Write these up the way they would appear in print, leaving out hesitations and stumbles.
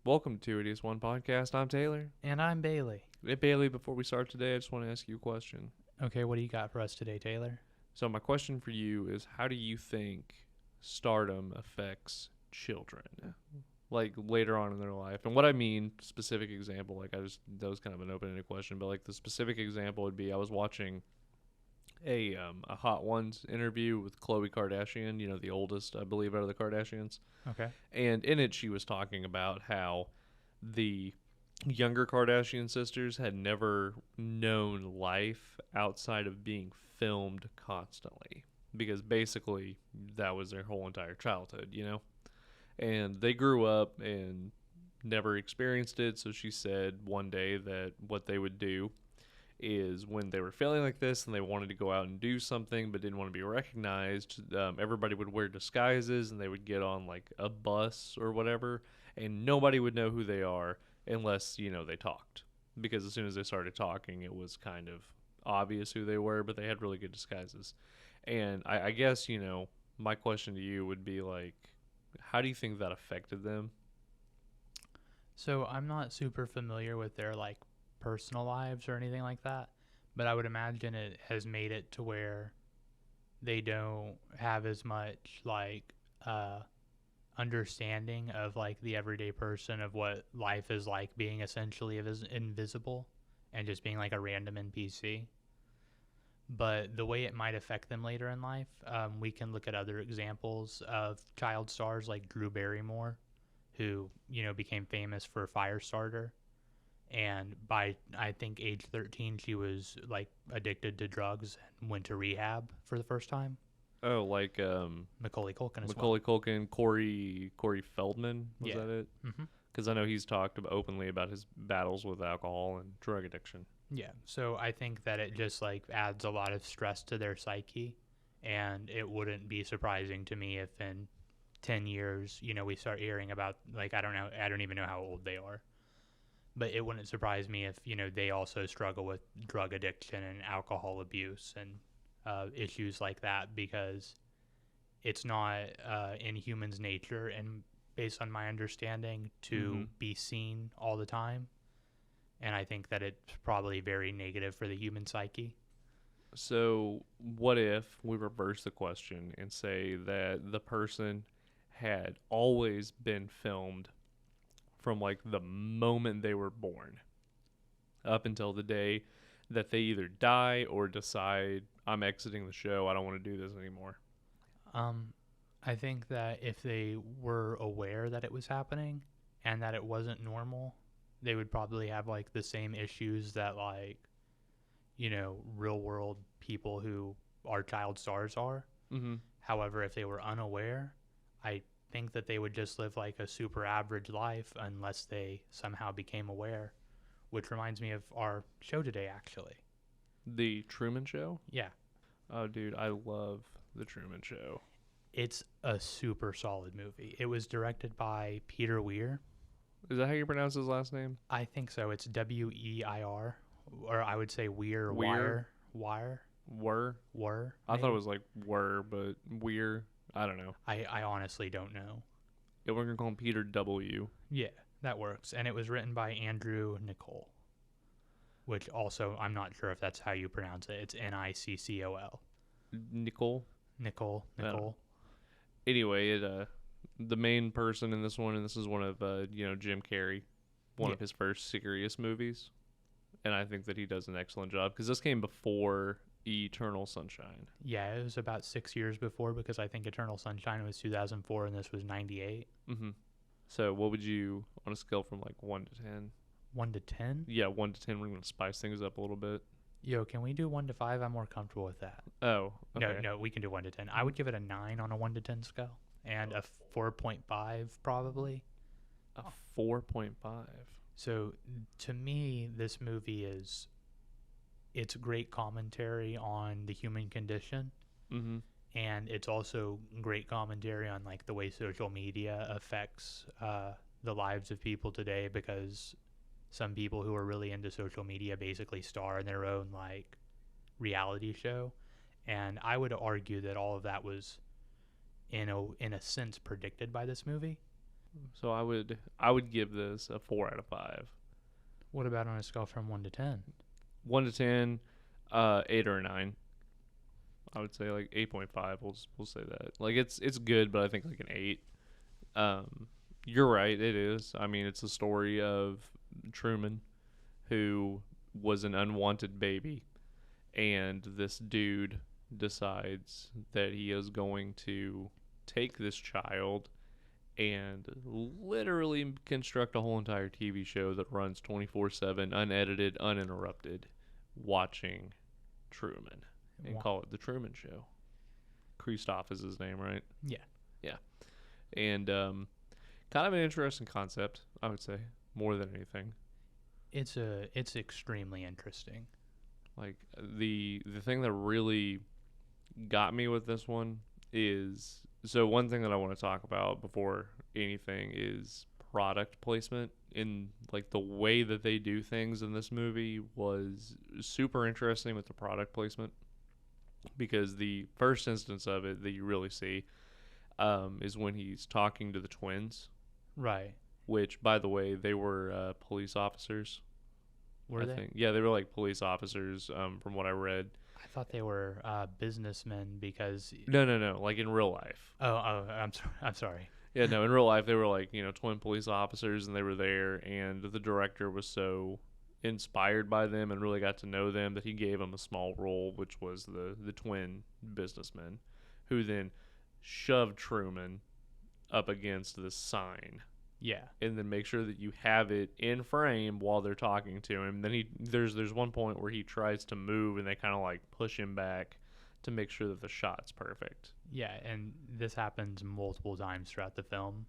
Welcome to It Is One Podcast. I'm Taylor. And I'm Bailey. Hey, Bailey, before we start today, I just want to ask you a question. Okay, what do you got for us today, Taylor? So, my question for you is how do you think stardom affects children? Like later on in their life. And what I mean, specific example, that was kind of an open-ended question, but like the specific example would be I was watching a Hot Ones interview with Khloe Kardashian, the oldest, I believe, out of the Kardashians. Okay. And in it, she was talking about how the younger Kardashian sisters had never known life outside of being filmed constantly. Because basically, that was their whole entire childhood. And they grew up and never experienced it. So she said one day that what they would do is when they were feeling like this and they wanted to go out and do something but didn't want to be recognized, everybody would wear disguises and they would get on like a bus or whatever, and nobody would know who they are unless they talked, because as soon as they started talking it was kind of obvious who they were, but they had really good disguises. And I guess my question to you would be like, how do you think that affected them? So I'm not super familiar with their personal lives or anything like that, but I would imagine it has made it to where they don't have as much understanding of the everyday person of what life is like being essentially invisible and just being like a random NPC. But the way it might affect them later in life, we can look at other examples of child stars like Drew Barrymore, who became famous for Firestarter. And by, I think, age 13, she was addicted to drugs and went to rehab for the first time. Oh, like Macaulay Culkin as well. Macaulay Culkin, Corey Feldman, was that it? Mm-hmm. Because I know he's talked openly about his battles with alcohol and drug addiction. Yeah, so I think that it just adds a lot of stress to their psyche, and it wouldn't be surprising to me if in 10 years, we start hearing about I don't even know how old they are. But it wouldn't surprise me if, they also struggle with drug addiction and alcohol abuse and issues like that, because it's not in humans' nature, and based on my understanding, to be seen all the time. And I think that it's probably very negative for the human psyche. So what if we reverse the question and say that the person had always been filmed from the moment they were born up until the day that they either die or decide, I'm exiting the show, I don't want to do this anymore? I think that if they were aware that it was happening and that it wasn't normal, they would probably have the same issues that real world people who are child stars are. Mm-hmm. However, if they were unaware, I think that they would just live a super average life unless they somehow became aware, which reminds me of our show today, actually. The Truman Show? Yeah. Oh, dude, I love The Truman Show. It's a super solid movie. It was directed by Peter Weir. Is that how you pronounce his last name? I think so. It's Weir, or I would say Weir. Weir? Wire. Were? I thought it was were, but Weir. I don't know. I honestly don't know. Yeah, we're going to call him Peter W. Yeah, that works. And it was written by Andrew Niccol, which also, I'm not sure if that's how you pronounce it. It's Niccol. Niccol? Niccol. Anyway, the main person in this one, and this is one of, Jim Carrey, one of his first serious movies. And I think that he does an excellent job, because this came before Eternal Sunshine. Yeah, it was about 6 years before, because I think Eternal Sunshine was 2004 and this was 98. Mm-hmm. So what would you, on a scale from 1 to 10? 1 to 10? Yeah, 1 to 10. We're going to spice things up a little bit. Yo, can we do 1 to 5? I'm more comfortable with that. Oh, okay. No, we can do 1 to 10. I would give it a 9 on a 1 to 10 scale, and a 4.5 probably. A 4.5. So to me, this movie it's great commentary on the human condition. Mm-hmm. And it's also great commentary on the way social media affects the lives of people today, because some people who are really into social media basically star in their own reality show. And I would argue that all of that was in a sense predicted by this movie, So I would give this a 4 out of 5. What about on a scale from 1 to 10? 1 to 10, 8 or 9. I would say like 8.5. We'll say that. Like it's good, but I think like an 8. Um, you're right. It is. I mean, it's a story of Truman, who was an unwanted baby, and this dude decides that he is going to take this child and literally construct a whole entire TV show that runs 24/7, unedited, uninterrupted, watching Truman, and call it The Truman Show. Christoph is his name, right? Yeah. Yeah. And kind of an interesting concept, I would say, more than anything. It's extremely interesting. Like the thing that really got me with this one is, so one thing that I want to talk about before anything is product placement. In like the way that they do things in this movie was super interesting with the product placement, because the first instance of it that you really see is when he's talking to the twins, Right. which, by the way, they were police officers. Were they? Think. Yeah, they were like police officers, from what I read. I thought they were businessmen because. No. Like in real life. I'm sorry. Yeah, no, in real life they were like, twin police officers, and they were there, and the director was so inspired by them and really got to know them that he gave them a small role, which was the twin businessmen, who then shoved Truman up against this sign. Yeah. And then make sure that you have it in frame while they're talking to him. Then there's one point where he tries to move, and they kind of like push him back to make sure that the shot's perfect. Yeah, and this happens multiple times throughout the film.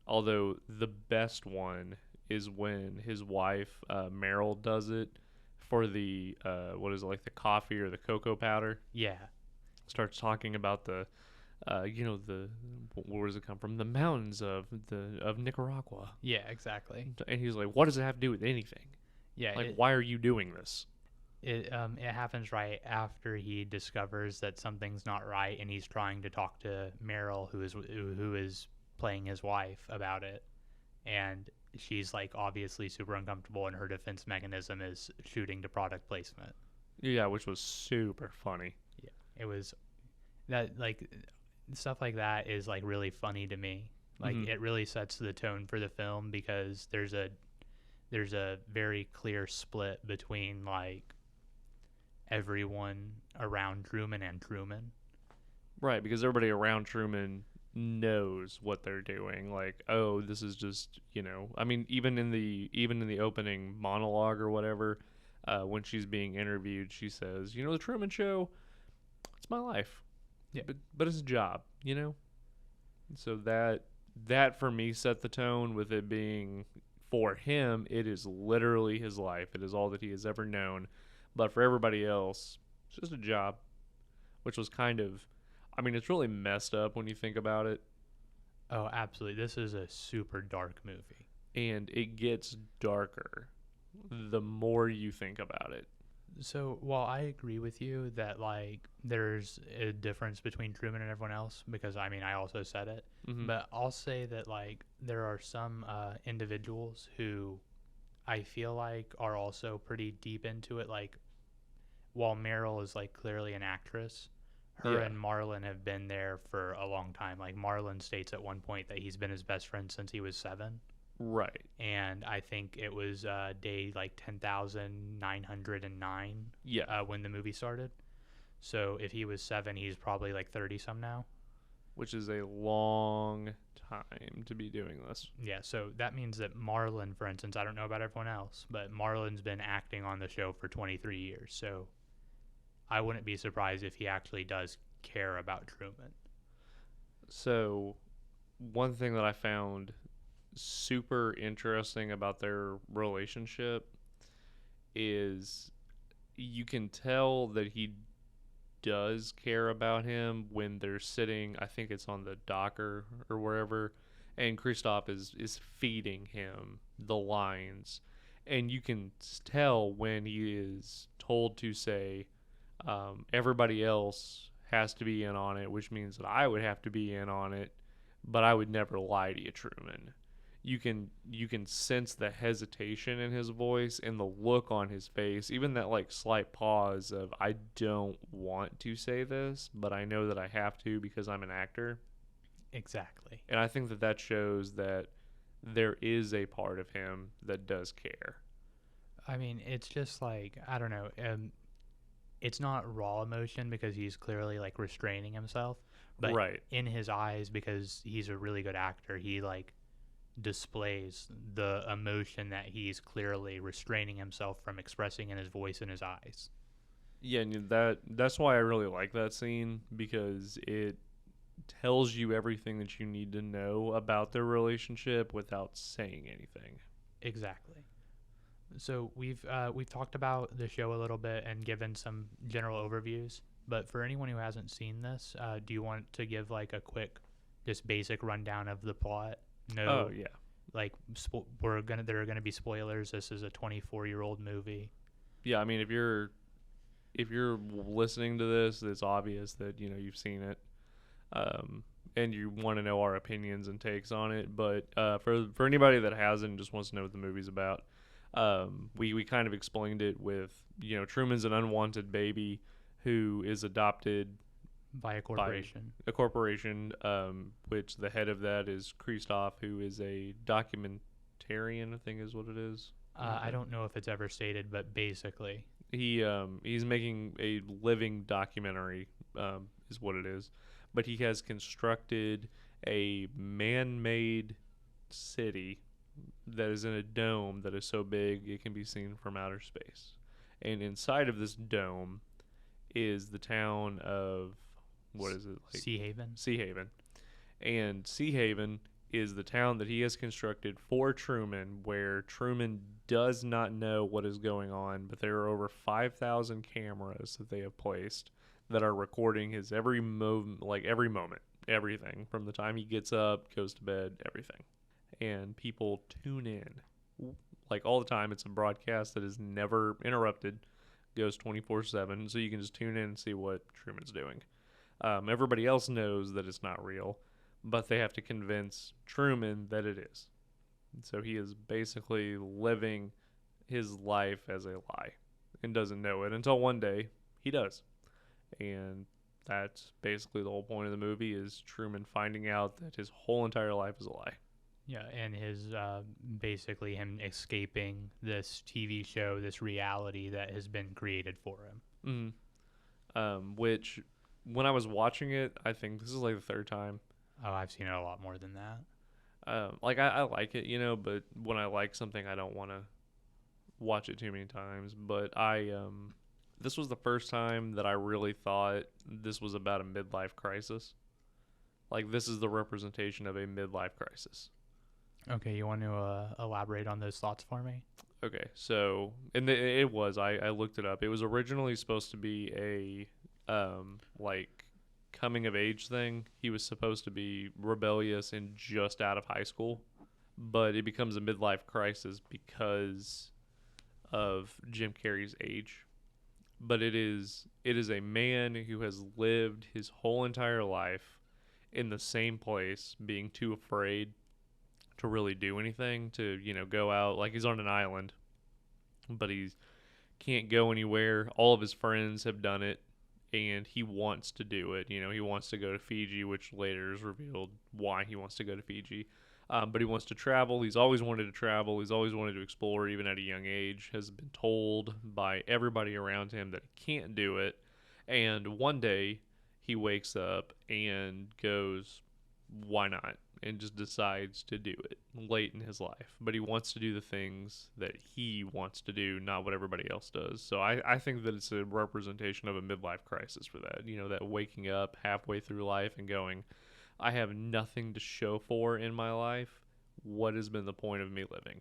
Although the best one is when his wife, Meryl, does it for the what is it, like the coffee or the cocoa powder. Yeah. Starts talking about the where does it come from? The mountains of Nicaragua. Yeah, exactly. And he's like, what does it have to do with anything? Yeah. Like, why are you doing this? It happens right after he discovers that something's not right, and he's trying to talk to Meryl, who is playing his wife, about it, and she's like obviously super uncomfortable, and her defense mechanism is shooting to product placement. Yeah, which was super funny. Yeah, it was that, like, stuff like that is like really funny to me. Like it really sets the tone for the film, because there's a very clear split between like everyone around Truman and Truman. Right, because everybody around Truman knows what they're doing. Like, oh, this is just, I mean, even in the opening monologue or whatever, when she's being interviewed, she says, the Truman Show, it's my life. Yeah. But it's a job, So that for me set the tone, with it being, for him, it is literally his life. It is all that he has ever known. But for everybody else, it's just a job, which was kind of, I mean, it's really messed up when you think about it. Oh, absolutely. This is a super dark movie. And it gets darker the more you think about it. So, while I agree with you that, like, there's a difference between Truman and everyone else, because, I mean, I also said it, but I'll say that, like, there are some individuals who I feel like are also pretty deep into it. Like, while Meryl is, like, clearly an actress, her and Marlon have been there for a long time. Like, Marlon states at one point that he's been his best friend since he was 7. Right. And I think it was day like 10,909 when the movie started. So if he was 7, he's probably like 30 some now. Which is a long time to be doing this. Yeah, so that means that Marlon, for instance, I don't know about everyone else, but Marlon's been acting on the show for 23 years. So I wouldn't be surprised if he actually does care about Truman. So one thing that I found super interesting about their relationship is you can tell that he does care about him when they're sitting, I think it's on the docker or wherever, and Christoph is feeding him the lines, and you can tell when he is told to say, everybody else has to be in on it, which means that I would have to be in on it, but I would never lie to you, Truman. You can sense the hesitation in his voice and the look on his face, even that like slight pause of I don't want to say this, but I know that I have to because I'm an actor. Exactly. And I think that that shows that there is a part of him that does care. I mean, it's just like, I don't know. It's not raw emotion because he's clearly like restraining himself, but Right. in his eyes, because he's a really good actor, he like displays the emotion that he's clearly restraining himself from expressing in his voice and his eyes. Yeah, and that's why I really like that scene, because it tells you everything that you need to know about their relationship without saying anything. Exactly. So we've talked about the show a little bit and given some general overviews. But for anyone who hasn't seen this, do you want to give like a quick, just basic rundown of the plot? Oh No, yeah. like there are gonna be spoilers. This is a 24-year-old movie. Yeah, I mean if you're listening to this, it's obvious that you've seen it, and you want to know our opinions and takes on it. But for anybody that hasn't and just wants to know what the movie's about, we kind of explained it with Truman's an unwanted baby who is adopted By a corporation. by a corporation, which the head of that is Christoph, who is a documentarian, I think is what it is. I don't know if it's ever stated, but basically, He's making a living documentary, is what it is, but he has constructed a man-made city that is in a dome that is so big it can be seen from outer space, and inside of this dome is the town of what is it like Sea Haven. Sea Haven, and Sea Haven is the town that he has constructed for Truman, where Truman does not know what is going on, but there are over 5,000 cameras that they have placed that are recording his every moment, everything from the time he gets up, goes to bed, everything. And people tune in like all the time. It's a broadcast that is never interrupted, goes 24/7, so you can just tune in and see what Truman's doing. Everybody else knows that it's not real, but they have to convince Truman that it is. So he is basically living his life as a lie and doesn't know it until one day he does. And that's basically the whole point of the movie, is Truman finding out that his whole entire life is a lie. Yeah, and his basically him escaping this TV show, this reality that has been created for him. Which, when I was watching it, I think this is like the third time. Oh, I've seen it a lot more than that. I like it, but when I like something, I don't want to watch it too many times. But this was the first time that I really thought this was about a midlife crisis. Like, this is the representation of a midlife crisis. Okay, you want to elaborate on those thoughts for me? Okay, so it was I looked it up. It was originally supposed to be a like coming of age thing. He was supposed to be rebellious and just out of high school, but it becomes a midlife crisis because of Jim Carrey's age. But it is a man who has lived his whole entire life in the same place, being too afraid to really do anything, to go out. Like, he's on an island, but he can't go anywhere. All of his friends have done it, and he wants to do it. He wants to go to Fiji, which later is revealed why he wants to go to Fiji. But he wants to travel. He's always wanted to travel. He's always wanted to explore, even at a young age. Has been told by everybody around him that he can't do it. And one day he wakes up and goes, why not? And just decides to do it late in his life. But he wants to do the things that he wants to do, not what everybody else does. So I think that it's a representation of a midlife crisis for that. That waking up halfway through life and going, I have nothing to show for in my life. What has been the point of me living?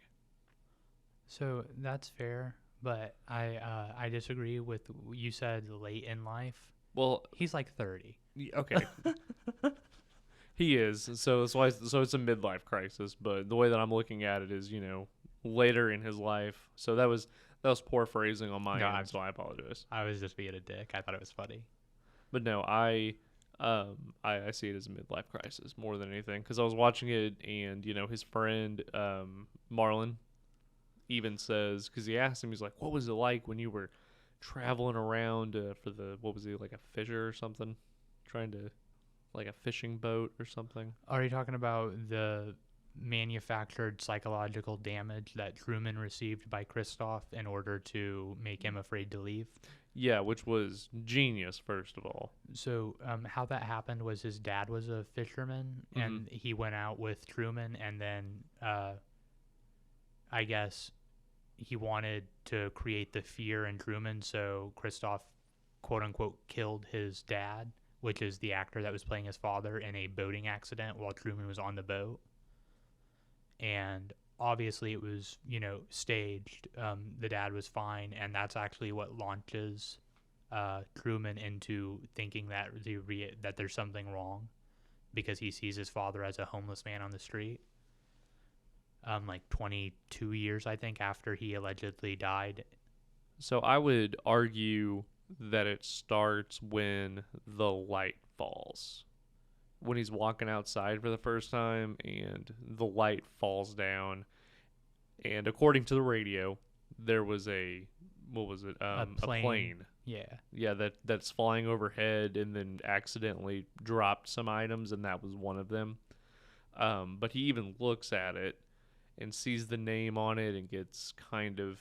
So that's fair, but I disagree with you said late in life. Well, He's like 30. okay. He is. So that's why. So it's a midlife crisis. But the way that I'm looking at it is, later in his life. So that was poor phrasing on my end. So I apologize. I was just being a dick. I thought it was funny. But no, I I see it as a midlife crisis more than anything because I was watching it and his friend Marlon even says because he asked him he's like, what was it like when you were traveling around for the what was he like a fisher or something, trying to like a fishing boat or something. Are you talking about the manufactured psychological damage that Truman received by Kristoff in order to make him afraid to leave? Yeah, which was genius, first of all. So, how that happened was his dad was a fisherman, and he went out with Truman, and then I guess he wanted to create the fear in Truman, so Kristoff, quote unquote, killed his dad, which is the actor that was playing his father, in a boating accident while Truman was on the boat. And obviously it was, staged. The dad was fine, and that's actually what launches Truman into thinking that that there's something wrong because he sees his father as a homeless man on the street. Like 22 years, I think, after he allegedly died. So I would argue that it starts when the light falls. When he's walking outside for the first time and the light falls down. And according to the radio, there was what was it? A plane. Yeah. Yeah, that's flying overhead and then accidentally dropped some items, and that was one of them. But he even looks at it and sees the name on it and gets kind of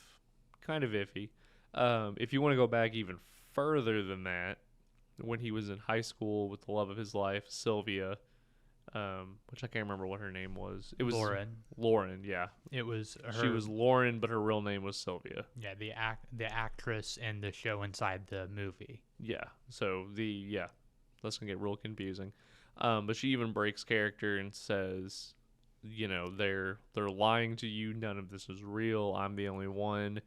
iffy. If you want to go back even further than that, when he was in high school with the love of his life, Sylvia, which I can't remember what her name was. It was Lauren. Lauren, yeah. It was her. She was Lauren, but her real name was Sylvia. Yeah, the actress in the show inside the movie. Yeah. So that's gonna get real confusing. But she even breaks character and says, they're lying to you. None of this is real. I'm the only one.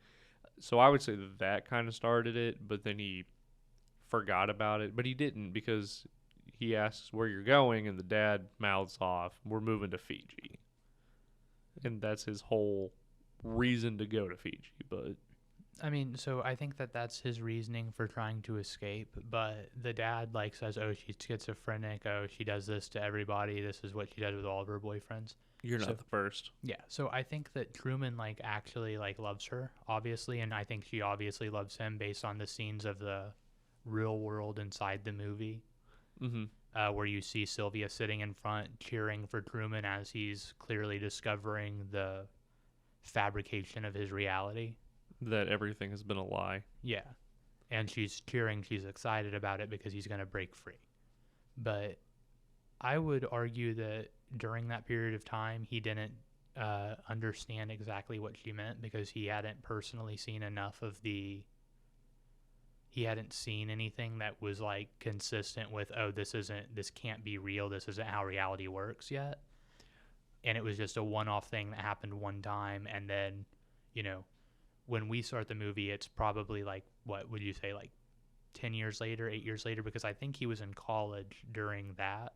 So I would say that kind of started it, but then he forgot about it. But he didn't, because he asks where you're going, and the dad mouths off, we're moving to Fiji. And that's his whole reason to go to Fiji. But I mean, so I think that's his reasoning for trying to escape. But the dad says, "Oh, she's schizophrenic. Oh, she does this to everybody. This is what she does with all of her boyfriends." You're not the first. Yeah. So I think that Truman actually loves her, obviously, and I think she obviously loves him based on the scenes of the real world inside the movie, where you see Sylvia sitting in front cheering for Truman as he's clearly discovering the fabrication of his reality. That everything has been a lie. Yeah. And she's cheering, she's excited about it because he's going to break free. But I would argue that during that period of time, he didn't understand exactly what she meant because he hadn't personally seen enough of he hadn't seen anything that was consistent with, oh, this can't be real, this isn't how reality works yet. And it was just a one-off thing that happened one time, and then, when we start the movie, it's probably what would you say, 10 years later, 8 years later, because I think he was in college during that.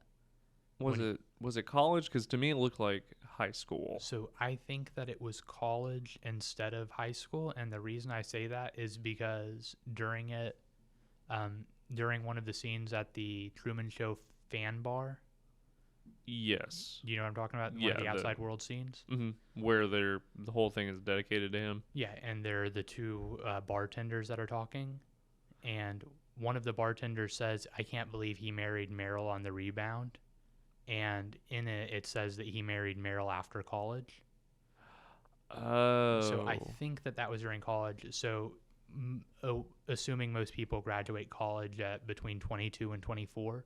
Was it college? Because to me it looked like high school. So I think that it was college instead of high school, and the reason I say that is because during one of the scenes at the Truman Show fan bar. Yes. You know what I'm talking about? One of the outside world scenes? Mm-hmm. Where the whole thing is dedicated to him. Yeah, and they're the two bartenders that are talking, and one of the bartenders says, "I can't believe he married Meryl on the rebound." And in it says that he married Meryl after college. Oh. So I think that was during college. So assuming most people graduate college at between 22 and 24,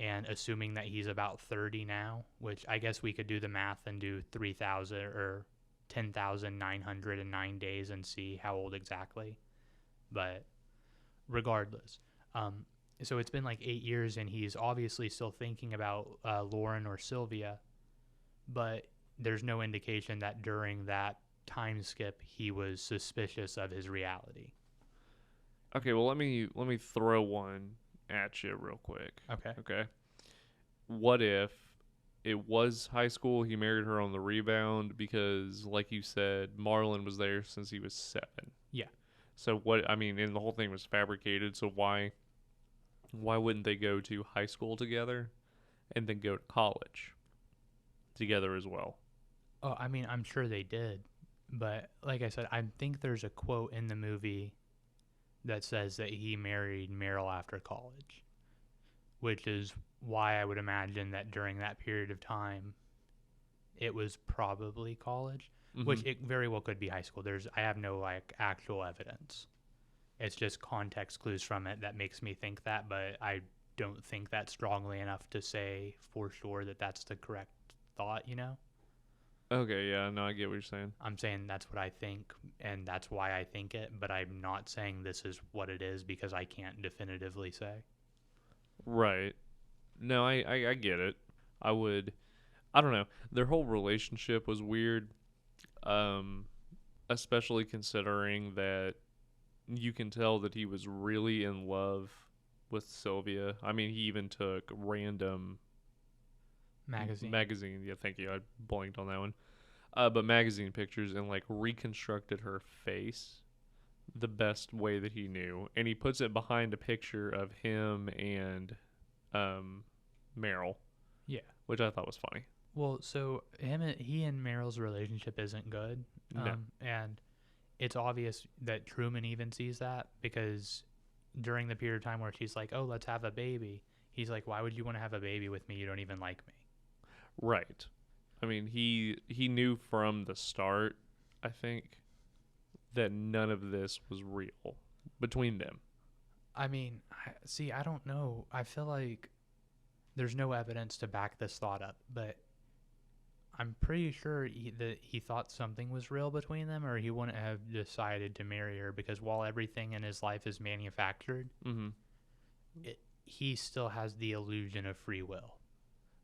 and assuming that he's about 30 now, which I guess we could do the math and do 3,000 or 10,909 days and see how old exactly. But regardless, so it's been 8 years, and he's obviously still thinking about Lauren or Sylvia, but there's no indication that during that time skip he was suspicious of his reality. Okay, well let me throw one at you real quick. Okay. What if it was high school, he married her on the rebound because, like you said, Marlon was there since he was 7. Yeah. So and the whole thing was fabricated, so why Why wouldn't they go to high school together and then go to college together as well? Oh, I mean, I'm sure they did, but like I said, I think there's a quote in the movie that says that he married Meryl after college, which is why I would imagine that during that period of time, it was probably college, Mm-hmm. which it very well could be high school. I have no like actual evidence. It's just context clues from it that makes me think that, but I don't think that strongly enough to say for sure that that's the correct thought, you know? Okay, yeah, no, I get what you're saying. I'm saying that's what I think, and that's why I think it, but I'm not saying this is what it is because I can't definitively say. Right. No, I get it. I would, I don't know. Their whole relationship was weird, um, especially considering that you can tell that he was really in love with Sylvia. I mean, he even took random Magazine. magazine. Yeah, thank you. I blanked on that one. But magazine pictures and like reconstructed her face the best way that he knew, and he puts it behind a picture of him and um, Meryl, Yeah. which I thought was funny. Well, so he and Meryl's relationship isn't good, No, and it's obvious that Truman even sees that because during the period of time where she's like, "Oh, let's have a baby," he's like, "Why would you want to have a baby with me? You don't even like me." right. I mean, he knew from the start, I think, that none of this was real between them. I mean, I don't know. I feel like there's no evidence to back this thought up, but I'm pretty sure that he thought something was real between them, or he wouldn't have decided to marry her. Because while everything in his life is manufactured, Mm-hmm. he still has the illusion of free will.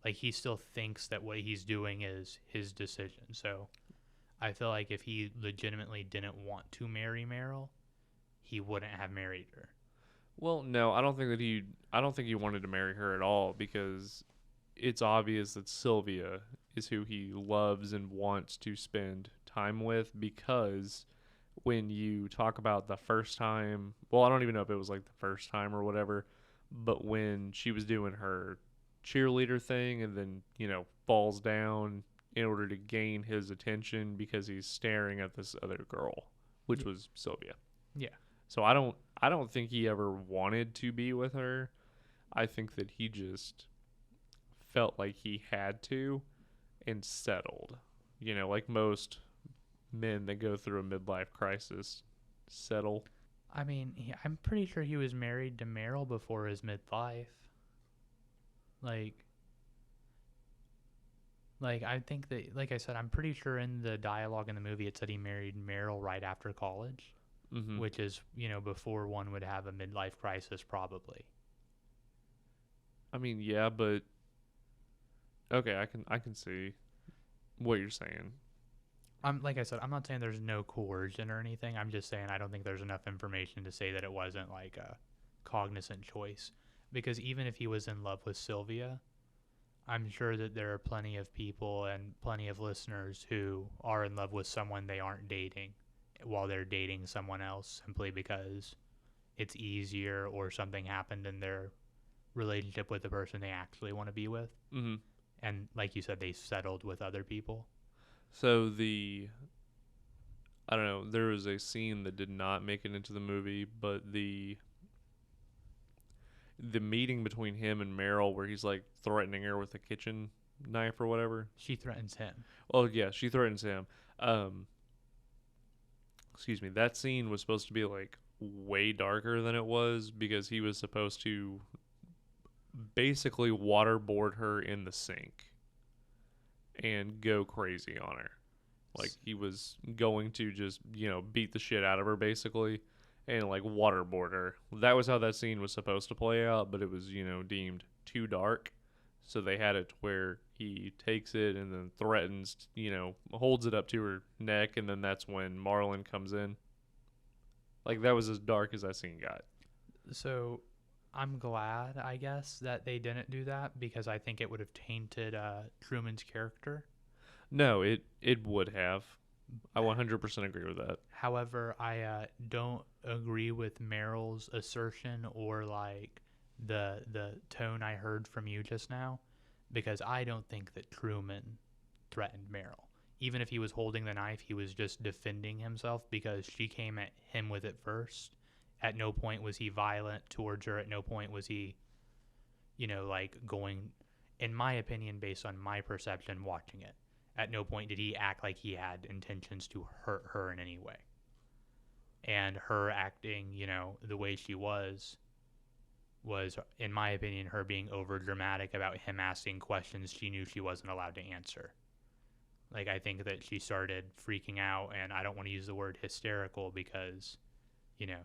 Like he still thinks that what he's doing is his decision. So I feel like if he legitimately didn't want to marry Meryl, he wouldn't have married her. Well, no, I don't think that he. I don't think he wanted to marry her at all because it's obvious that Sylvia is who he loves and wants to spend time with. Because when you talk about the first time, well, I don't even know if it was like the first time or whatever, but when she was doing her cheerleader thing and then falls down in order to gain his attention because he's staring at this other girl, which Yeah. was Sylvia. Yeah. So I don't think he ever wanted to be with her. I think that he just felt like he had to and settled. Like most men that go through a midlife crisis, settle. I mean, I'm pretty sure he was married to Meryl before his midlife. Like, I think that, like I said, I'm pretty sure in the dialogue in the movie it said he married Meryl right after college, Mm-hmm. which is, before one would have a midlife crisis, probably. I mean, yeah, but okay, I can see what you're saying. Like I said, I'm not saying there's no coercion or anything. I'm just saying I don't think there's enough information to say that it wasn't like a cognizant choice. Because even if he was in love with Sylvia, I'm sure that there are plenty of people and plenty of listeners who are in love with someone they aren't dating while they're dating someone else simply because it's easier or something happened in their relationship with the person they actually want to be with. Mm-hmm. And like you said, they settled with other people. So I don't know, there was a scene that did not make it into the movie, but the meeting between him and Meryl where he's like threatening her with a kitchen knife or whatever. She threatens him. Oh yeah, she threatens him. Excuse me. That scene was supposed to be like way darker than it was because he was supposed to basically waterboard her in the sink and go crazy on her. Like he was going to just, beat the shit out of her basically and like waterboard her. That was how that scene was supposed to play out, but it was, deemed too dark. So they had it to where he takes it and then threatens, holds it up to her neck, and then that's when Marlon comes in. Like that was as dark as that scene got. So I'm glad, I guess, that they didn't do that because I think it would have tainted Truman's character. No, it would have. I 100% agree with that. However, I don't agree with Meryl's assertion or like the tone I heard from you just now, because I don't think that Truman threatened Meryl. Even if he was holding the knife, he was just defending himself because she came at him with it first. At no point was he violent towards her. At no point was he, like going, in my opinion, based on my perception watching it, at no point did he act like he had intentions to hurt her in any way. And her acting, the way she was, in my opinion, her being over dramatic about him asking questions she knew she wasn't allowed to answer. Like, I think that she started freaking out, and I don't want to use the word hysterical because,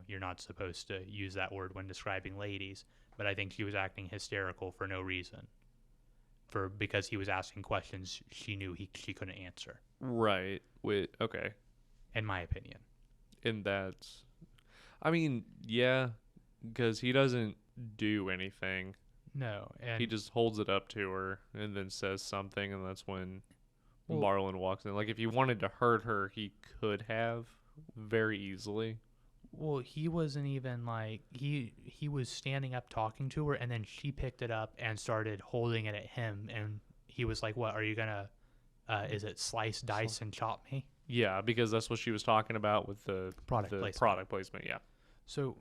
you're not supposed to use that word when describing ladies, but I think she was acting hysterical for no reason. Because he was asking questions she knew she couldn't answer. Right. Okay. In my opinion. And that's, I mean, yeah, because he doesn't do anything. No. And he just holds it up to her and then says something, and that's when Marlon walks in. Like, if he wanted to hurt her, he could have very easily. Well, he wasn't even like, he was standing up talking to her, and then she picked it up and started holding it at him, and he was like, what, are you gonna, is it slice, dice, and chop me? Yeah, because that's what she was talking about with the product placement, yeah. So,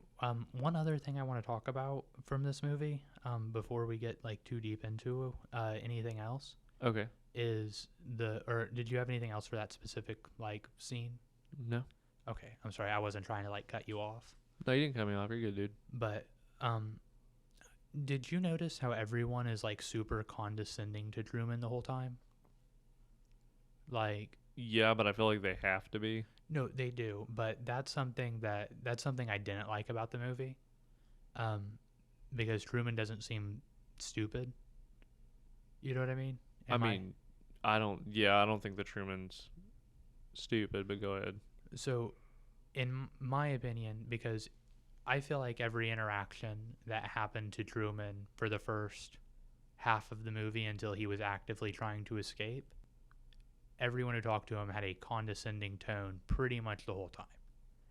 one other thing I want to talk about from this movie, before we get, like, too deep into anything else. Okay. Or did you have anything else for that specific, like, scene? No. Okay, I'm sorry. I wasn't trying to, like, cut you off. No, you didn't cut me off. You're good, dude. But, did you notice how everyone is, like, super condescending to Truman the whole time? Like... Yeah, but I feel like they have to be. No, they do. But that's something I didn't like about the movie. Because Truman doesn't seem stupid. You know what I mean? I don't think that Truman's stupid, but go ahead. So, in my opinion, because I feel like every interaction that happened to Truman for the first half of the movie until he was actively trying to escape, everyone who talked to him had a condescending tone pretty much the whole time.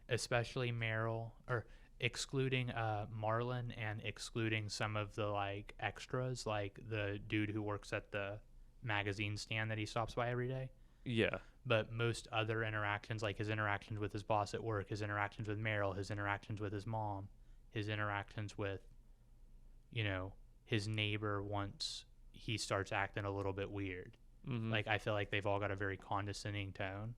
Especially Meryl, or excluding Marlon and excluding some of the, like, extras, like the dude who works at the magazine stand that he stops by every day. Yeah. But most other interactions, like his interactions with his boss at work, his interactions with Meryl, his interactions with his mom, his interactions with, his neighbor once he starts acting a little bit weird. Mm-hmm. Like, I feel like they've all got a very condescending tone.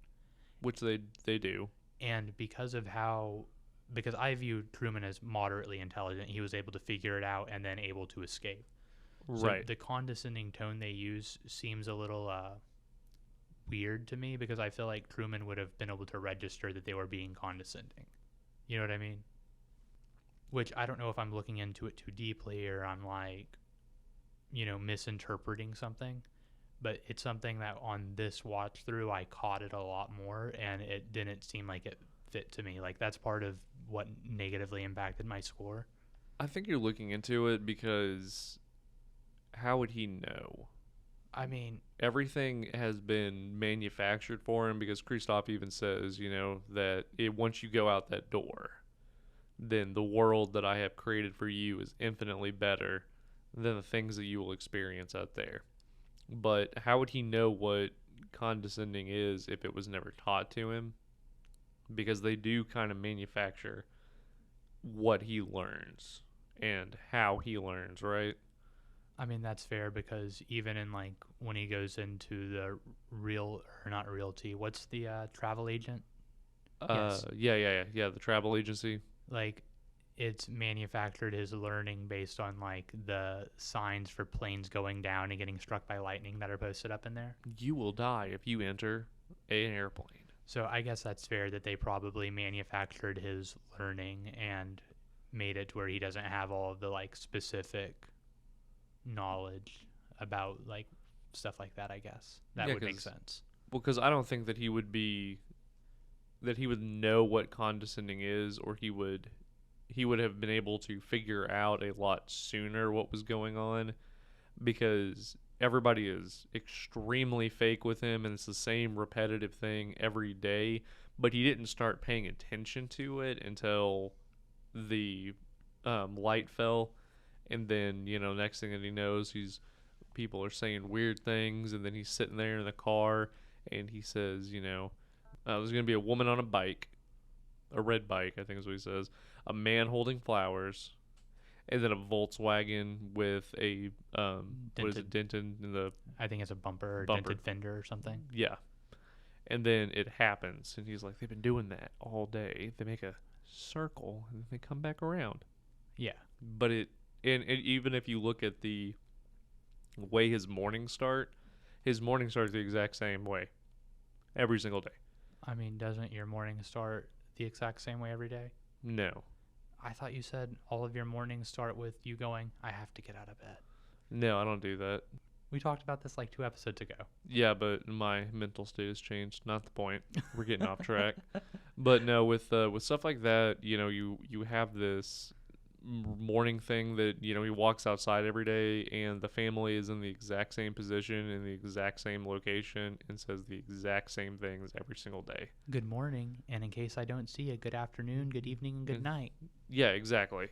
Which they do. And because I view Truman as moderately intelligent, he was able to figure it out and then able to escape. Right. So the condescending tone they use seems a little weird to me, because I feel like Truman would have been able to register that they were being condescending. You know what I mean? Which I don't know if I'm looking into it too deeply or I'm, like, misinterpreting something. But it's something that on this watch through I caught it a lot more, and it didn't seem like it fit to me. Like, that's part of what negatively impacted my score. I think you're looking into it because how would he know? I mean, everything has been manufactured for him, because Christoph even says, that once you go out that door, then the world that I have created for you is infinitely better than the things that you will experience out there. But how would he know what condescending is if it was never taught to him? Because they do kind of manufacture what he learns and how he learns, right? I mean, that's fair, because even in, like, when he goes into the not realty, what's the travel agent? Yes. Yeah, the travel agency. Like, it's manufactured his learning based on, like, the signs for planes going down and getting struck by lightning that are posted up in there. You will die if you enter an airplane. So I guess that's fair that they probably manufactured his learning and made it to where he doesn't have all of the, like, specific knowledge about, like, stuff like that, I guess. That would make sense. Well, because I don't think that he would know what condescending is, or he would have been able to figure out a lot sooner what was going on, because everybody is extremely fake with him, and it's the same repetitive thing every day, but he didn't start paying attention to it until the light fell, And then, next thing that he knows, people are saying weird things, and then he's sitting there in the car, and he says, there's going to be a woman on a bike, a red bike, I think is what he says, a man holding flowers, and then a Volkswagen with a, what is it, dented in the I think it's a bumper or bumper. dented fender or something. Yeah. And then it happens, and he's like, they've been doing that all day. They make a circle, and then they come back around. Yeah. But and even if you look at the way his mornings start the exact same way every single day. I mean, doesn't your morning start the exact same way every day? No. I thought you said all of your mornings start with you going, I have to get out of bed. No, I don't do that. We talked about this like 2 episodes ago. Yeah, but my mental state has changed. Not the point. We're getting off track. But no, with stuff like that, you have this morning thing that he walks outside every day, and the family is in the exact same position in the exact same location and says the exact same things every single day. Good morning, and in case I don't see you, good afternoon, good evening, and good night. Yeah, exactly.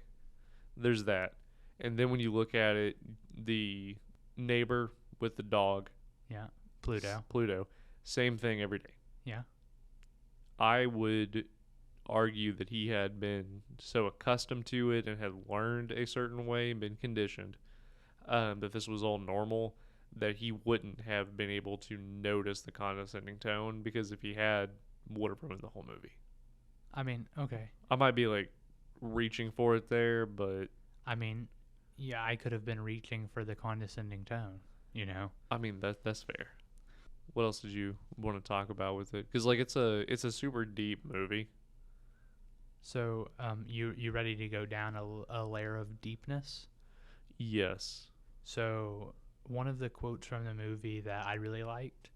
There's that. And then when you look at it, the neighbor with the dog, Yeah, Pluto. same thing every day. Yeah. I would argue that he had been so accustomed to it and had learned a certain way and been conditioned, that this was all normal, that he wouldn't have been able to notice the condescending tone, because if he had, would have ruined the whole movie. I mean, okay. I might be like reaching for it there, but I mean, yeah, I could have been reaching for the condescending tone, I mean that's fair. What else did you want to talk about with it? Because like it's a super deep movie. So, you ready to go down a layer of deepness? Yes. So, one of the quotes from the movie that I really liked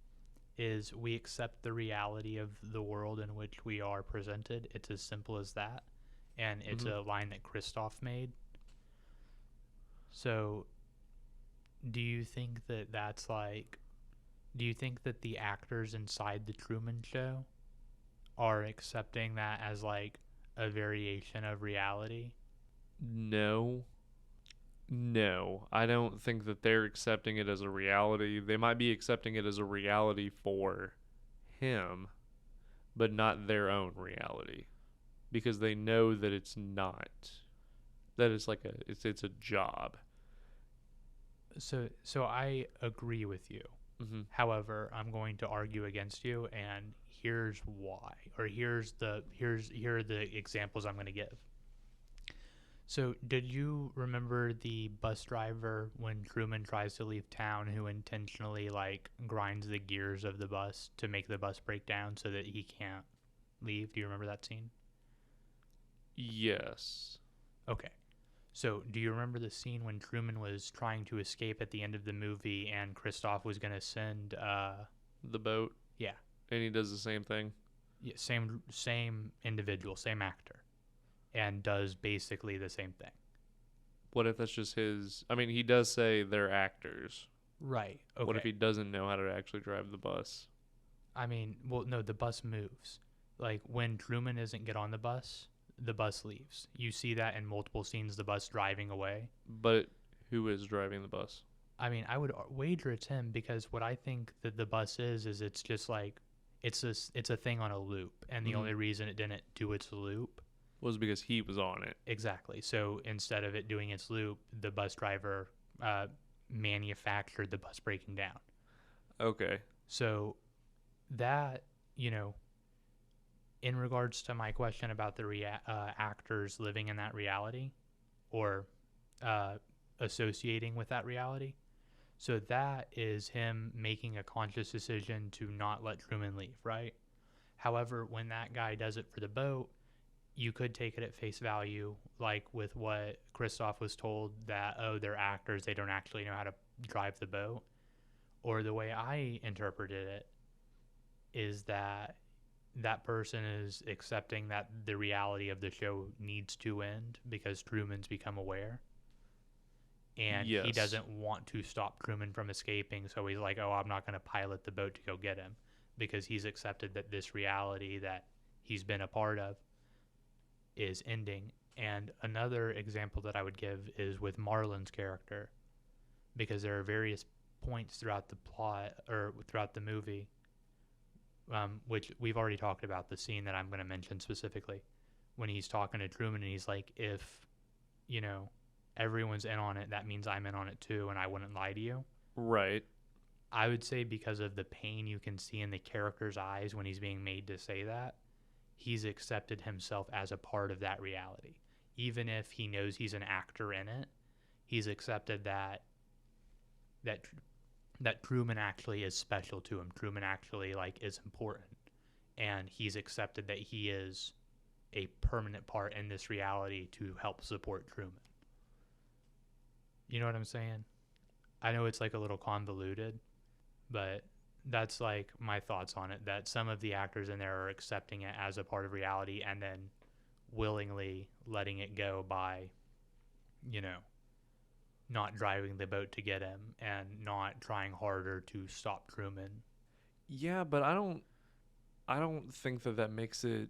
is, "We accept the reality of the world in which we are presented. It's as simple as that." And it's a line that Christoph made. So, do you think that the actors inside the Truman Show are accepting that as like a variation of reality? No, I don't think that they're accepting it as a reality. They might be accepting it as a reality for him, but not their own reality, because they know that it's not. That it's like it's a job. So I agree with you. Mm-hmm. However, I'm going to argue against you, and here's why, or here are the examples I'm going to give. So, did you remember the bus driver when Truman tries to leave town, who intentionally like grinds the gears of the bus to make the bus break down so that he can't leave? Do you remember that scene? Yes. Okay. So, do you remember the scene when Truman was trying to escape at the end of the movie, and Christoph was going to send The boat. Yeah. And he does the same thing. Yeah, same individual, same actor, and does basically the same thing. What if that's just his? I mean, he does say they're actors. Right. Okay. What if he doesn't know how to actually drive the bus? I mean, well, no, the bus moves. Like, when Truman doesn't get on the bus leaves. You see that in multiple scenes, the bus driving away. But who is driving the bus? I mean, I would wager it's him, because what I think that the bus is it's just like, it's a thing on a loop, and the only reason it didn't do its loop was because he was on it. Exactly. So instead of it doing its loop, the bus driver manufactured the bus breaking down. Okay. So that, in regards to my question about the actors living in that reality, or associating with that reality, so that is him making a conscious decision to not let Truman leave, right? However, when that guy does it for the boat, you could take it at face value, like with what Christoph was told, that, oh, they're actors, they don't actually know how to drive the boat. Or the way I interpreted it is that that person is accepting that the reality of the show needs to end because Truman's become aware. And he doesn't want to stop Truman from escaping, so he's like, oh, I'm not going to pilot the boat to go get him, because he's accepted that this reality that he's been a part of is ending, And another example that I would give is with Marlon's character, because there are various points throughout the plot or throughout the movie, which we've already talked about, the scene that I'm going to mention specifically, when he's talking to Truman and he's like, if, you know, everyone's in on it, that means I'm in on it too, and I wouldn't lie to you. Right. I would say because of the pain you can see in the character's eyes when he's being made to say that, he's accepted himself as a part of that reality. Even if he knows he's an actor in it, he's accepted that Truman actually is special to him. Truman actually is important, and he's accepted that he is a permanent part in this reality to help support Truman. You know what I'm saying? I know it's a little convoluted, but that's my thoughts on it, that some of the actors in there are accepting it as a part of reality and then willingly letting it go by, not driving the boat to get him and not trying harder to stop Truman. Yeah, but I don't think that makes it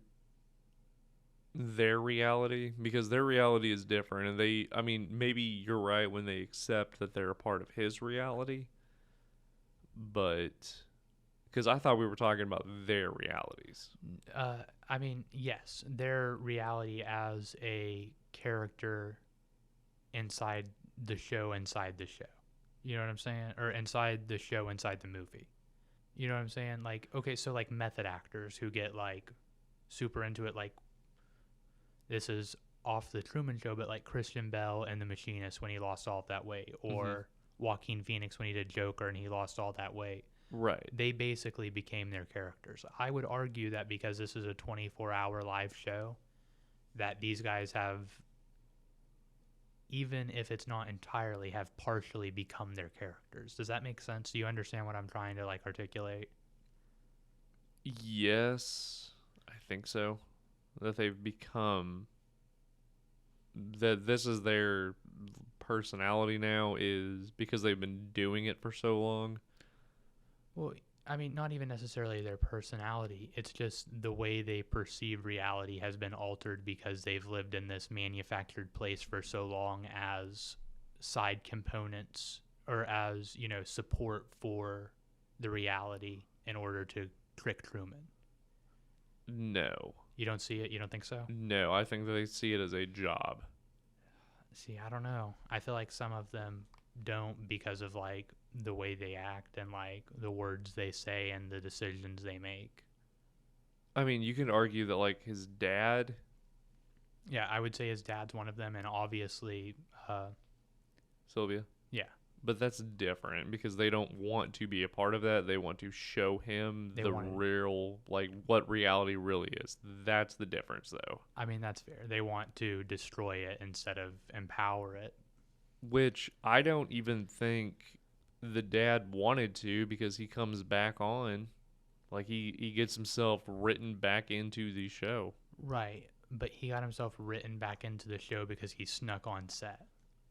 their reality, because their reality is different, and maybe you're right when they accept that they're a part of his reality, but because I thought we were talking about their realities. Yes, their reality as a character inside the show. You know what I'm saying? Or inside the show, inside the movie. You know what I'm saying? Okay, so method actors who get super into it, this is off the Truman Show, but Christian Bale and The Machinist when he lost all that weight, or Joaquin Phoenix when he did Joker and he lost all that weight. Right. They basically became their characters. I would argue that because this is a 24-hour live show, that these guys have, even if it's not entirely, have partially become their characters. Does that make sense? Do you understand what I'm trying to articulate? Yes, I think so. That they've become, that this is their personality now, is because they've been doing it for so long. Well, not even necessarily their personality. It's just the way they perceive reality has been altered because they've lived in this manufactured place for so long as side components, or as, support for the reality in order to trick Truman. No. You don't see it? You don't think so? No, I think that they see it as a job. See, I don't know. I feel like some of them don't, because of the way they act and the words they say and the decisions they make. You can argue that his dad. Yeah, I would say his dad's one of them, and obviously Sylvia. Yeah. But that's different because they don't want to be a part of that. They want to show him real, what reality really is. That's the difference, though. That's fair. They want to destroy it instead of empower it. Which I don't even think the dad wanted to, because he comes back on. He gets himself written back into the show. Right. But he got himself written back into the show because he snuck on set.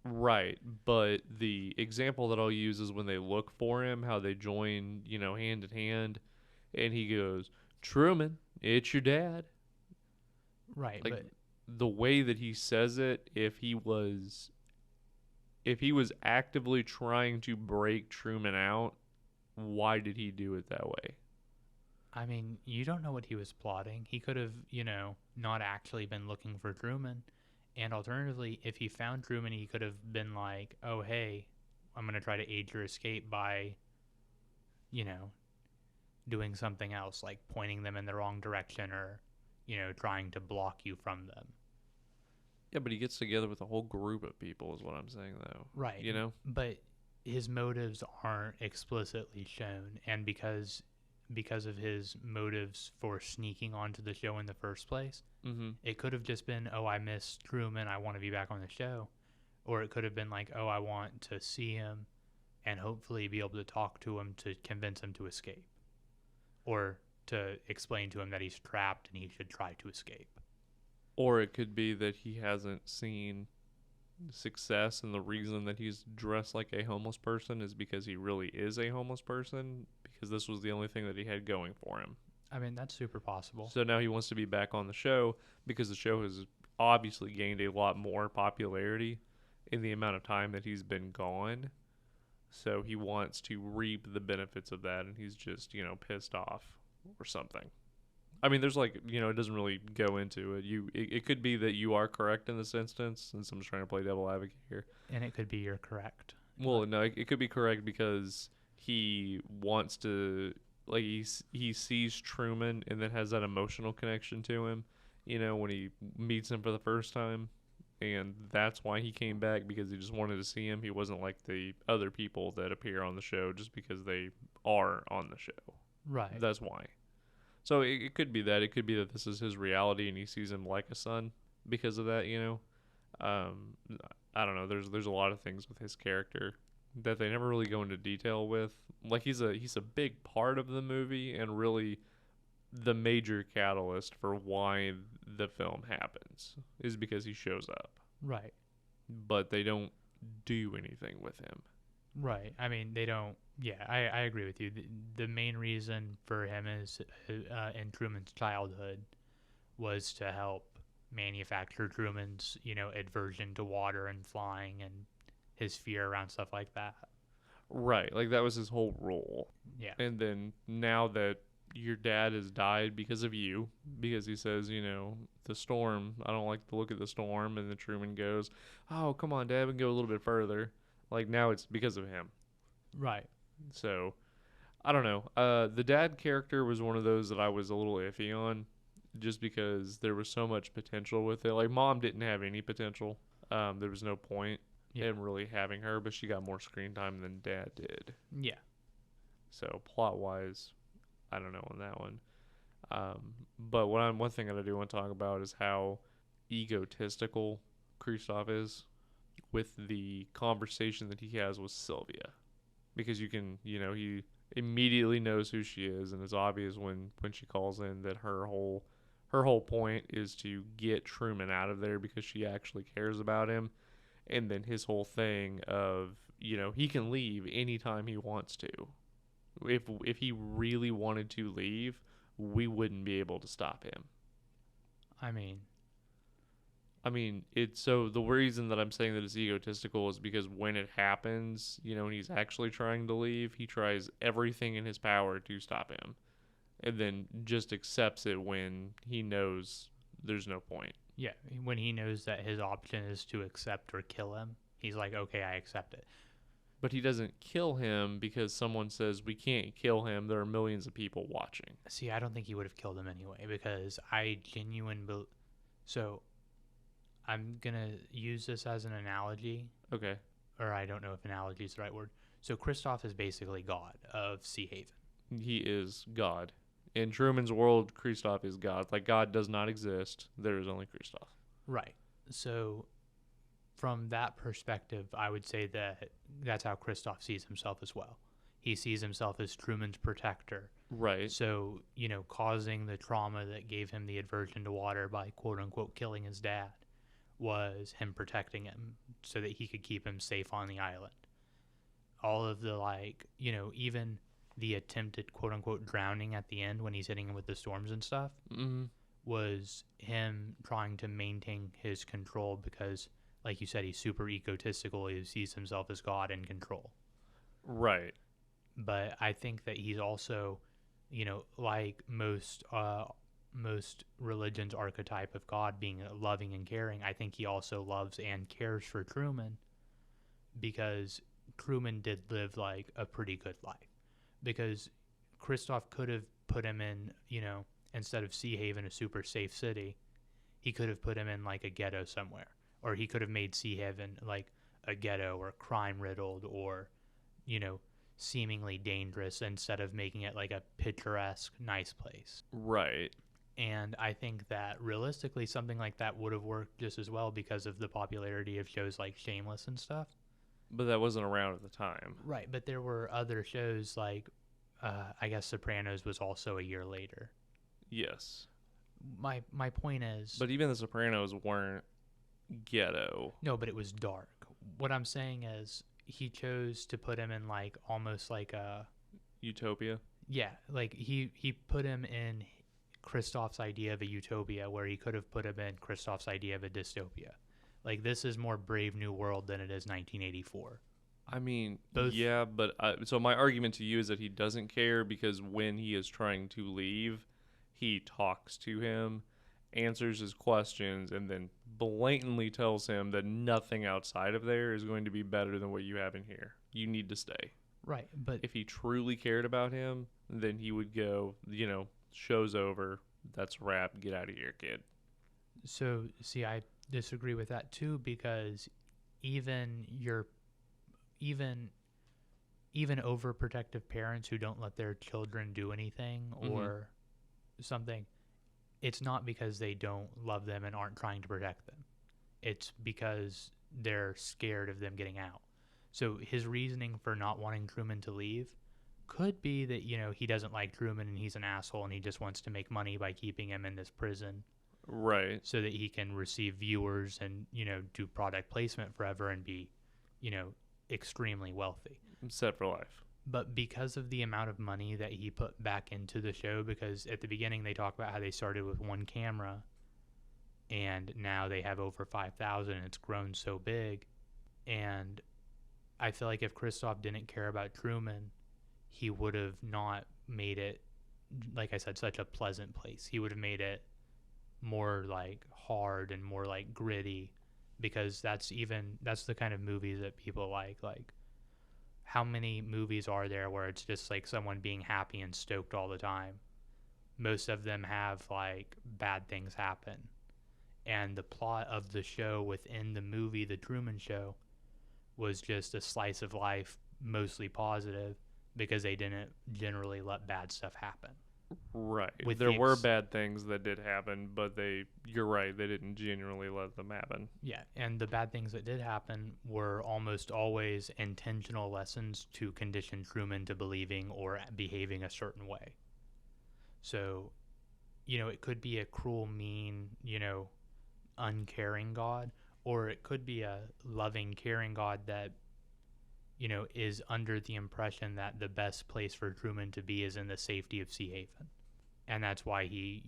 Right, but the example that I'll use is when they look for him, how they join, hand in hand, and he goes, "Truman, it's your dad." Right, but the way that he says it, if he was actively trying to break Truman out, why did he do it that way? You don't know what he was plotting. He could have, not actually been looking for Truman. And alternatively, if he found Truman, he could have been like, "Oh, hey, I'm going to try to aid your escape by, doing something else, like pointing them in the wrong direction, or, trying to block you from them." Yeah, but he gets together with a whole group of people is what I'm saying, though. Right. But his motives aren't explicitly shown. And because of his motives for sneaking onto the show in the first place, it could have just been, "Oh, I miss Truman, I want to be back on the show." Or it could have been like, "Oh, I want to see him and hopefully be able to talk to him to convince him to escape." Or to explain to him that he's trapped and he should try to escape. Or it could be that he hasn't seen success, and the reason that he's dressed like a homeless person is because he really is a homeless person, because this was the only thing that he had going for him. That's super possible. So now he wants to be back on the show because the show has obviously gained a lot more popularity in the amount of time that he's been gone. So he wants to reap the benefits of that, and he's just, pissed off or something. I mean, there's it doesn't really go into it. It could be that you are correct in this instance, since I'm just trying to play devil advocate here. And it could be you're correct. Well, no, it could be correct because he wants to, he sees Truman and then has that emotional connection to him, when he meets him for the first time. And that's why he came back, because he just wanted to see him. He wasn't like the other people that appear on the show just because they are on the show. Right. That's why. So it could be that. It could be that this is his reality and he sees him like a son because of that, I don't know. There's a lot of things with his character that they never really go into detail with. Like, he's a big part of the movie and really the major catalyst for why the film happens is because he shows up. Right. But they don't do anything with him. Right. I mean, they don't. Yeah, I agree with you. The main reason for him is in Truman's childhood was to help manufacture Truman's, aversion to water and flying and his fear around stuff like that. Right. Like, that was his whole role. Yeah. And then now that your dad has died because of you, because he says, the storm, I don't like the look of the storm. And then Truman goes, oh, come on, Dad, we can go a little bit further. Like, now it's because of him. Right. So, I don't know. The dad character was one of those that I was a little iffy on, just because there was so much potential with it. Like, Mom didn't have any potential. There was no point in really having her, but she got more screen time than Dad did. Yeah. So, plot-wise, I don't know on that one. But one thing that I do want to talk about is how egotistical Kristoff is with the conversation that he has with Sylvia. Because you can, he immediately knows who she is, and it's obvious when she calls in that her whole point is to get Truman out of there because she actually cares about him. And then his whole thing of, he can leave anytime he wants to. If he really wanted to leave, we wouldn't be able to stop him. I mean, it's so the reason that I'm saying that it's egotistical is because when it happens, and he's actually trying to leave, he tries everything in his power to stop him, and then just accepts it when he knows there's no point. Yeah, when he knows that his option is to accept or kill him, he's like, okay, I accept it. But he doesn't kill him because someone says we can't kill him. There are millions of people watching. See, I don't think he would have killed him anyway, because So I'm going to use this as an analogy. Okay. Or I don't know if analogy is the right word. So Kristoff is basically God of Sea Haven. He is God. In Truman's world, Kristoff is God. Like, God does not exist. There is only Kristoff. Right. So from that perspective, I would say that that's how Kristoff sees himself as well. He sees himself as Truman's protector. Right. So, causing the trauma that gave him the aversion to water by quote-unquote killing his dad was him protecting him so that he could keep him safe on the island. All of the, even the attempted quote-unquote drowning at the end when he's hitting him with the storms and stuff was him trying to maintain his control because, like you said, he's super egotistical. He sees himself as God in control. Right. But I think that he's also, like most religions' archetype of God being loving and caring, I think he also loves and cares for Truman because Truman did live like a pretty good life. Because Kristoff could have put him in, instead of Sea Haven, a super safe city, he could have put him in like a ghetto somewhere. Or he could have made Sea Haven like a ghetto or crime-riddled or, seemingly dangerous instead of making it like a picturesque, nice place. Right. And I think that realistically something like that would have worked just as well because of the popularity of shows like Shameless and stuff. But that wasn't around at the time. Right, but there were other shows like, I guess Sopranos was also a year later. Yes. My point is... But even the Sopranos weren't ghetto. No, but it was dark. What I'm saying is he chose to put him in like almost like a... Utopia? Yeah, like he put him in Christoph's idea of a utopia, where he could have put him in Christoph's idea of a dystopia. Like, this is more Brave New World than it is 1984. I mean, Both. yeah, but so my argument to you is that he doesn't care because when he is trying to leave, he talks to him, answers his questions, and then blatantly tells him that nothing outside of there is going to be better than what you have in here. You need to stay. Right, but If he truly cared about him, then he would go, show's over. That's a wrap. Get out of here, kid. so see, I disagree with that too, because even overprotective parents who don't let their children do anything or something, it's not because they don't love them and aren't trying to protect them. It's because they're scared of them getting out. So his reasoning for not wanting Truman to leave could be that, he doesn't like Truman and he's an asshole and he just wants to make money by keeping him in this prison. Right. So that he can receive viewers and, do product placement forever and be, extremely wealthy. Set for life. But because of the amount of money that he put back into the show, because at the beginning they talk about how they started with one camera and now they have over 5,000 and it's grown so big. And I feel like if Christoph didn't care about Truman, he would have not made it, like I said, such a pleasant place. He would have made it more like hard and more like gritty, because that's the kind of movies that people like how many movies are there where it's just like someone being happy and stoked all the time? Most of them have like bad things happen. And the plot of the show within the movie The Truman Show was just a slice of life, mostly positive, because they didn't generally let bad stuff happen. Right. There were bad things that did happen, but you're right, they didn't genuinely let them happen. Yeah, and the bad things that did happen were almost always intentional lessons to condition Truman to believing or behaving a certain way. So, it could be a cruel, mean, uncaring God, or it could be a loving, caring God that, is under the impression that the best place for Truman to be is in the safety of Sea Haven. And that's why he,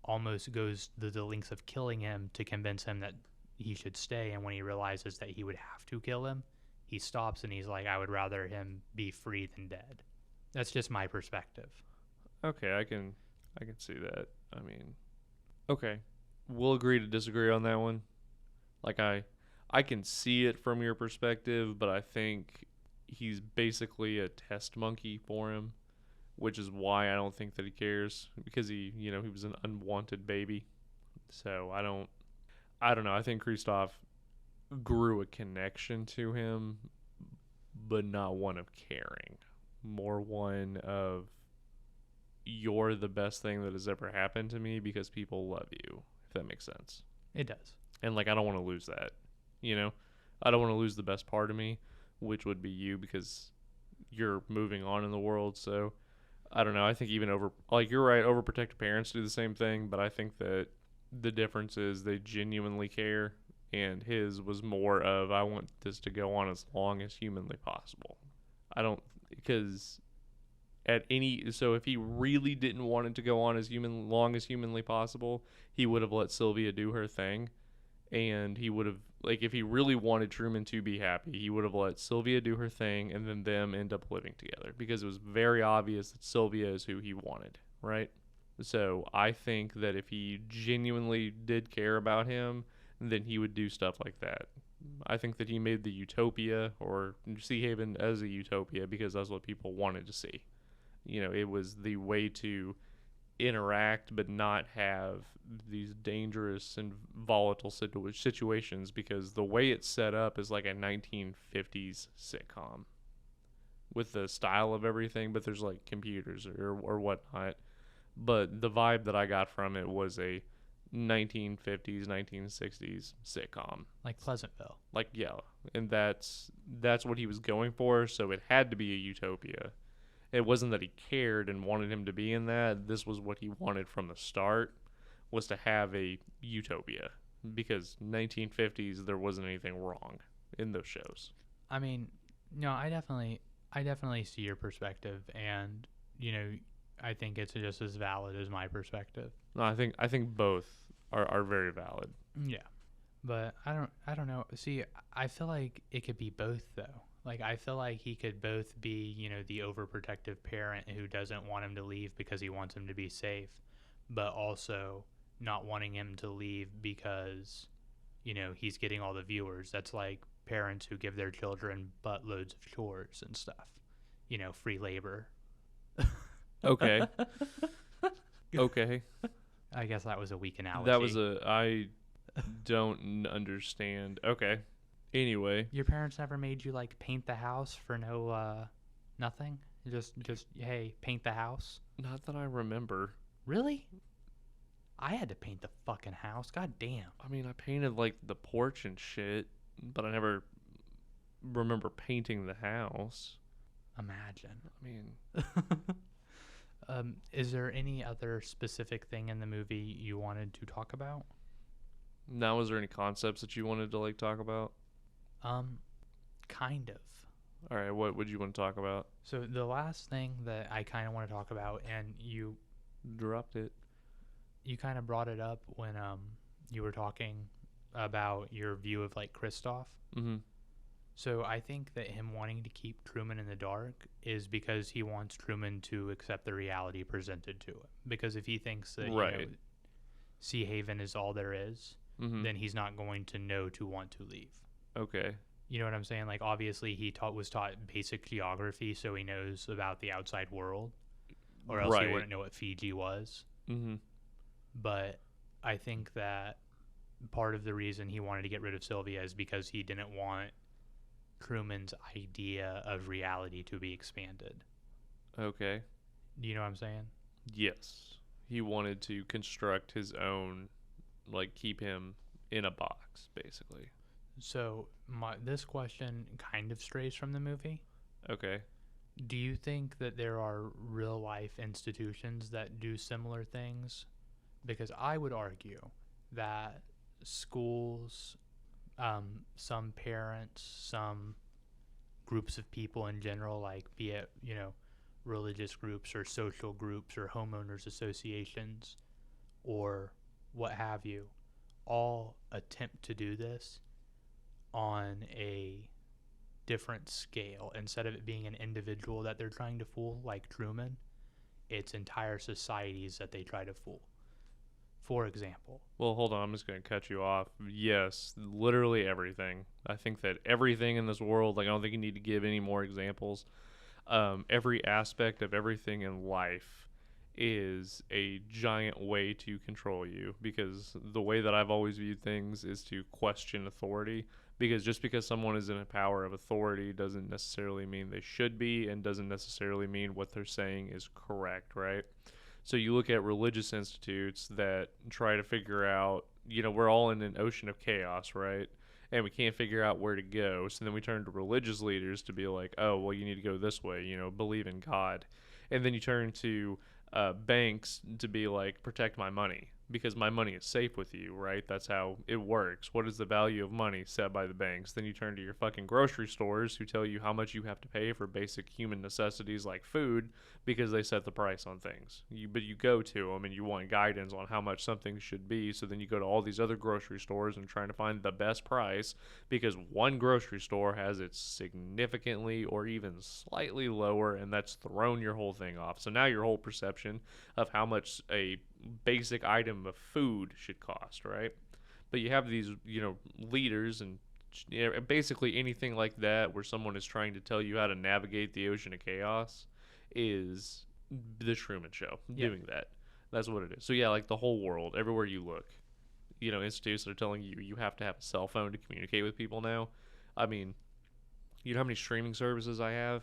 almost goes to the lengths of killing him to convince him that he should stay. And when he realizes that he would have to kill him, he stops and he's like, I would rather him be free than dead. That's just my perspective. Okay, I can see that. I mean, okay, we'll agree to disagree on that one. Like, I can see it from your perspective, but I think he's basically a test monkey for him, which is why I don't think that he cares, because he was an unwanted baby. So I don't know. I think Christoph grew a connection to him, but not one of caring. More one of, you're the best thing that has ever happened to me because people love you, if that makes sense. It does. And I don't want to lose that. I don't want to lose the best part of me, which would be you, because you're moving on in the world. So I don't know. I think even you're right, overprotective parents do the same thing, but I think that the difference is they genuinely care, and his was more of, I want this to go on as long as humanly possible. So if he really didn't want it to go on as long as humanly possible, he would have let Sylvia do her thing. And he would have, if he really wanted Truman to be happy, he would have let Sylvia do her thing and then them end up living together, because it was very obvious that Sylvia is who he wanted, right? So I think that if he genuinely did care about him, then he would do stuff like that. I think that he made the utopia, or Sea Haven as a utopia, because that's what people wanted to see. It was the way to interact but not have these dangerous and volatile situations, because the way it's set up is like a 1950s sitcom with the style of everything, but there's computers or whatnot. But the vibe that I got from it was a 1950s, 1960s sitcom. Like Pleasantville. Yeah. And that's what he was going for, so it had to be a utopia. It wasn't that he cared and wanted him to be in that. This was what he wanted from the start, was to have a utopia. Because 1950s, there wasn't anything wrong in those shows. I mean, no, I definitely see your perspective. And, I think it's just as valid as my perspective. No, I think both are very valid. Yeah. But I don't know. See, I feel like it could be both though. Like I feel like he could both be, the overprotective parent who doesn't want him to leave because he wants him to be safe, but also not wanting him to leave because, he's getting all the viewers. That's like parents who give their children buttloads of chores and stuff. Free labor. Okay. Okay. I guess that was a weak analogy. That was I don't understand. Okay. Anyway, Your parents never made you like paint the house for no nothing? Just hey, paint the house? not that I remember. Really? I had to paint the fucking house. God damn. I mean, I painted like the porch and shit, but I never remember painting the house. Imagine. I mean, Is there any other specific thing in the movie you wanted to talk about? now was there any concepts that you wanted to like talk about? Kind of. All right, what would you want to talk about? So the last thing that I kind of want to talk about, and you Dropped it. kind of brought it up when you were talking about your view of like Kristoff. Mm-hmm. So I think that him wanting to keep Truman in the dark is because he wants Truman to accept the reality presented to him. Because if he thinks that Right. Sea Haven is all there is, Mm-hmm. then he's not going to know to want to leave. Okay. You know what I'm saying? Like obviously he was taught basic geography, so he knows about the outside world, or else he Right. wouldn't know what Fiji was. Mm-hmm. But I think that part of the reason he wanted to get rid of Sylvia is because he didn't want Truman's idea of reality to be expanded. Okay. Do you know what I'm saying? Yes. He wanted to construct his own, like, keep him in a box, basically. So this question kind of strays from the movie. Okay. Do you think that there are real life institutions that do similar things? Because I would argue that schools, some parents, some groups of people in general, like be it, religious groups or social groups or homeowners associations or what have you, all attempt to do this on a different scale. Instead of it being an individual that they're trying to fool, like Truman, it's entire societies that they try to fool. For example, Well, hold on. I'm just going to cut you off. Yes, literally everything. I think that everything in this world, like, I don't think you need to give any more examples. Every aspect of everything in life is a giant way to control you, because the way that I've always viewed things is to question authority, because just because someone is in a power of authority doesn't necessarily mean they should be, and doesn't necessarily mean what they're saying is correct, right? So you look at religious institutes that try to figure out, we're all in an ocean of chaos, right? And we can't figure out where to go. So then we turn to religious leaders to be like, oh, well, you need to go this way, believe in God. And then you turn to banks to be like, protect my money, because my money is safe with you, right? That's how it works. What is the value of money set by the banks? Then you turn to your fucking grocery stores who tell you how much you have to pay for basic human necessities like food, because they set the price on things. But you go to them and you want guidance on how much something should be. So then you go to all these other grocery stores and trying to find the best price, because one grocery store has it significantly or even slightly lower, and that's thrown your whole thing off. So now your whole perception of how much a basic item of food should cost, right? But you have these, leaders and basically anything like that where someone is trying to tell you how to navigate the ocean of chaos is the Truman Show doing that. That's what it is. So yeah, like the whole world, everywhere you look, institutes that are telling you you have to have a cell phone to communicate with people now. I mean, you know how many streaming services I have?